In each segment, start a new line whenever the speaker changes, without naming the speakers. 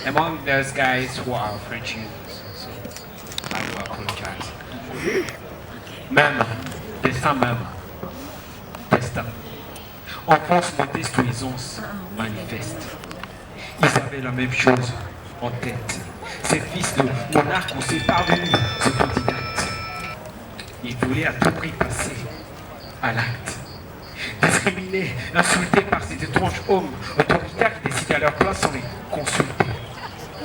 among those guys who are French Jews. So I do apologize. Même, destin même, destin. Enfance modeste ou aisance manifeste. Ils avaient la même chose en tête. Ces fils de monarques ou ces parvenus autodidactes. Ils voulaient à tout prix passer à l'acte. Discriminés, insultés par cet étrange homme autoritaire qui décide à leur place sans les consulter.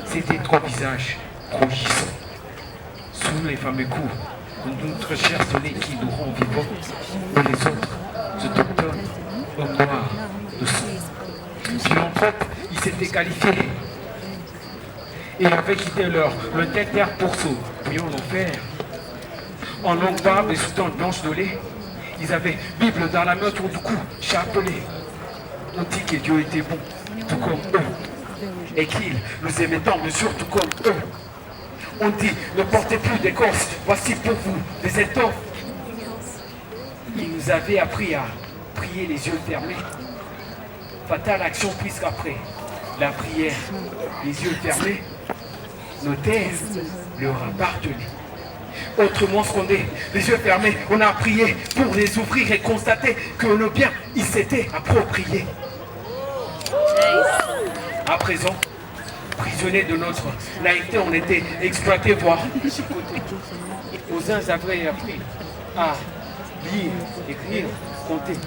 C'était trois visages rougissants. Sous les fameux coups de notre cher soleil qui nous rend vivants, et les autres, autochtones, hommes noirs, de sang. Puis entre autres, ils s'étaient qualifiés et avaient quitté leur terre pour sauver l'enfer. En longue barbe et sous tente blanche de lait, ils avaient Bible dans la main autour du cou, chapelet. On dit que Dieu était bon, tout comme eux, et qu'il nous aimait tant, mesure tout comme eux. On dit, ne portez plus d'écorce, voici pour vous des étoffes. Ils nous avaient appris à prier les yeux fermés. Fatale action puisqu'après la prière, les yeux fermés, nos terres leur appartenaient. Autrement scandés, les yeux fermés, on a prié pour les ouvrir et constater que nos biens, ils s'étaient appropriés. À présent, prisonniers de notre naïveté, on était exploités, voire chicotés. Aux uns avaient appris à lire, écrire, compter.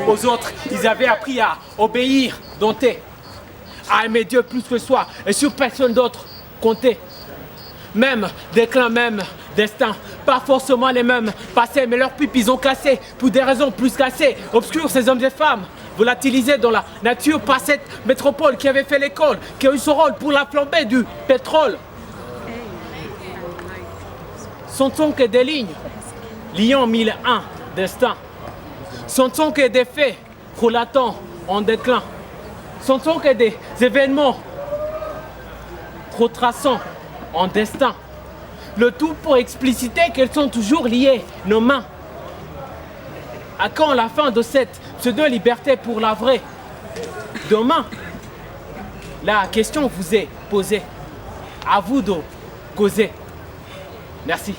Aux autres, ils avaient appris à obéir, dompter, à aimer Dieu plus que soi et sur personne d'autre compter. Même déclin, même destin, pas forcément les mêmes passés, mais leurs pipes ils ont cassé pour des raisons plus cassées, obscures ces hommes et femmes. Volatilisés dans la nature par cette métropole qui avait fait l'école, qui a eu son rôle pour la flambée du pétrole. Sont-on que des lignes liant 1001 destins? Sont-on que des faits relatant en déclin? Sont-on que des événements retraçant en destin? Le tout pour expliciter qu'elles sont toujours liées, nos mains. À quand la fin de cette pseudo-liberté pour la vraie? Demain, la question vous est posée. À vous de causer. Merci.